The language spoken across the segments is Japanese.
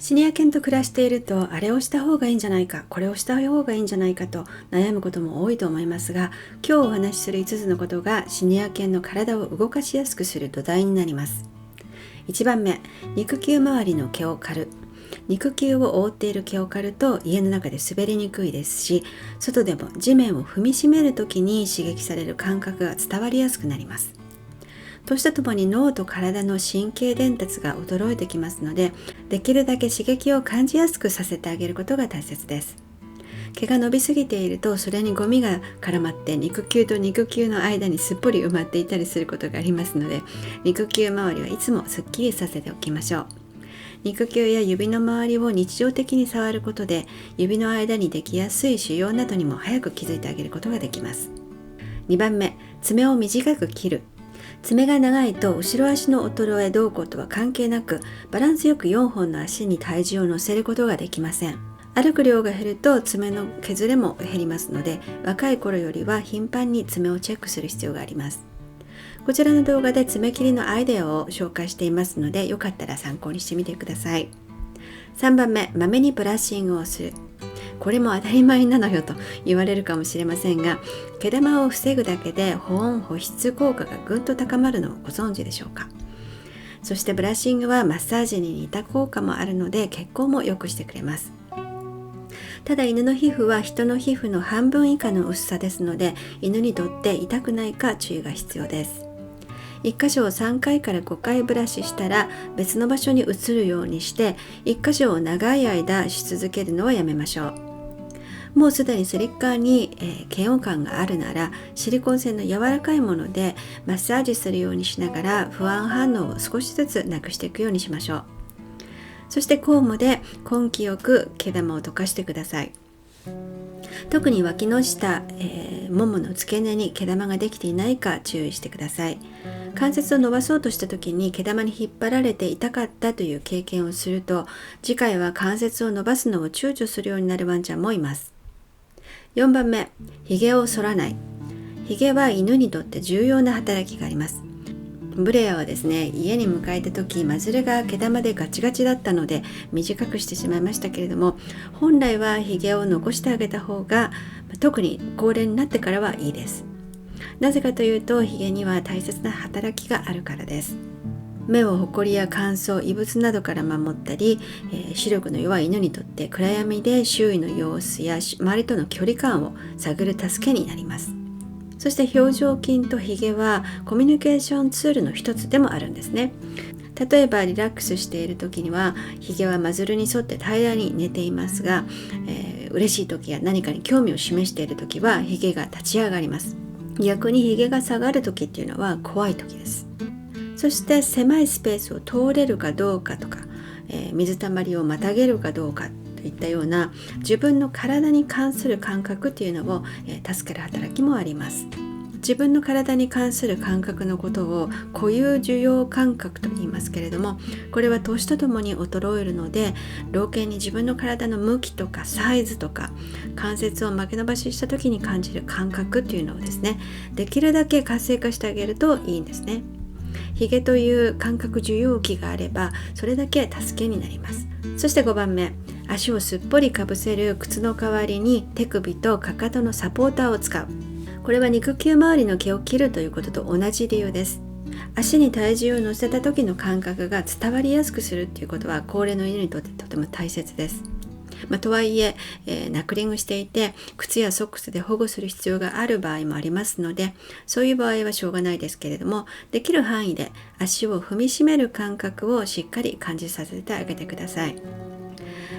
シニア犬と暮らしていると、あれをした方がいいんじゃないか、これをした方がいいんじゃないかと悩むことも多いと思いますが、今日お話しする5つのことがシニア犬の体を動かしやすくする土台になります。1番目、肉球周りの毛を刈る。肉球を覆っている毛を刈ると家の中で滑りにくいですし、外でも地面を踏みしめるときに刺激される感覚が伝わりやすくなります。年とともに脳と体の神経伝達が衰えてきますので、できるだけ刺激を感じやすくさせてあげることが大切です。毛が伸びすぎていると、それにゴミが絡まって肉球と肉球の間にすっぽり埋まっていたりすることがありますので、肉球周りはいつもすっきりさせておきましょう。肉球や指の周りを日常的に触ることで、指の間にできやすい腫瘍などにも早く気づいてあげることができます。2番目、爪を短く切る。爪が長いと後ろ足の衰え動向とは関係なく、バランスよく4本の足に体重を乗せることができません。歩く量が減ると爪の削れも減りますので、若い頃よりは頻繁に爪をチェックする必要があります。こちらの動画で爪切りのアイデアを紹介していますので、よかったら参考にしてみてください。3番目、まめにブラッシングをする。これも当たり前なのよと言われるかもしれませんが、毛玉を防ぐだけで保温保湿効果がぐんと高まるのをご存知でしょうか。そしてブラッシングはマッサージに似た効果もあるので、血行も良くしてくれます。ただ犬の皮膚は人の皮膚の半分以下の薄さですので、犬にとって痛くないか注意が必要です。1箇所を3回から5回ブラシしたら別の場所に移るようにして、1箇所を長い間し続けるのはやめましょう。もうすでにスリッカーに、嫌悪感があるなら、シリコン製の柔らかいものでマッサージするようにしながら不安反応を少しずつなくしていくようにしましょう。そしてコームで根気よく毛玉を溶かしてください。特に脇の下、ももの付け根に毛玉ができていないか注意してください。関節を伸ばそうとした時に毛玉に引っ張られて痛かったという経験をすると、次回は関節を伸ばすのを躊躇するようになるワンちゃんもいます。4番目、ひげを剃らない。ひげは犬にとって重要な働きがあります。ブレアはですね、家に迎えた時、マズルが毛玉でガチガチだったので短くしてしまいましたけれども、本来はひげを残してあげた方が、特に高齢になってからはいいです。なぜかというと、ひげには大切な働きがあるからです。目をほこりや乾燥、異物などから守ったり、視力の弱い犬にとって暗闇で周囲の様子や周りとの距離感を探る助けになります。そして表情筋とひげはコミュニケーションツールの一つでもあるんですね。例えばリラックスしている時には、ひげはマズルに沿って平らに寝ていますが、嬉しい時や何かに興味を示している時はひげが立ち上がります。逆にひげが下がる時っていうのは怖い時です。そして狭いスペースを通れるかどうかとか、水たまりをまたげるかどうかといったような自分の体に関する感覚というのを、助ける働きもあります。自分の体に関する感覚のことを固有受容感覚と言いますけれども、これは年とともに衰えるので、老犬に自分の体の向きとかサイズとか関節を巻き伸ばしした時に感じる感覚というのをですね、できるだけ活性化してあげるといいんですね。ひげという感覚受容器があれば、それだけ助けになります。そして5番目、足をすっぽりかぶせる靴の代わりに手首とかかとのサポーターを使う。これは肉球周りの毛を切るということと同じ理由です。足に体重を乗せた時の感覚が伝わりやすくするということは、高齢の犬にとってとても大切です。とはいえナックリングしていて靴やソックスで保護する必要がある場合もありますので、そういう場合はしょうがないですけれども、できる範囲で足を踏みしめる感覚をしっかり感じさせてあげてください。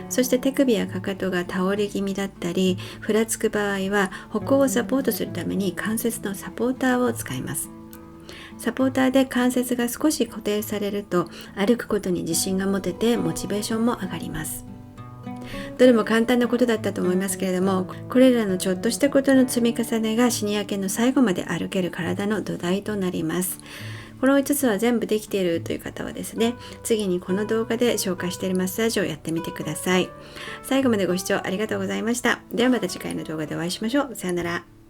そして手首やかかとが倒れ気味だったりふらつく場合は、歩行をサポートするために関節のサポーターを使います。サポーターで関節が少し固定されると、歩くことに自信が持ててモチベーションも上がります。どれも簡単なことだったと思いますけれども、これらのちょっとしたことの積み重ねがシニア犬の最後まで歩ける体の土台となります。この5つは全部できているという方はですね、次にこの動画で紹介しているマッサージをやってみてください。最後までご視聴ありがとうございました。ではまた次回の動画でお会いしましょう。さよなら。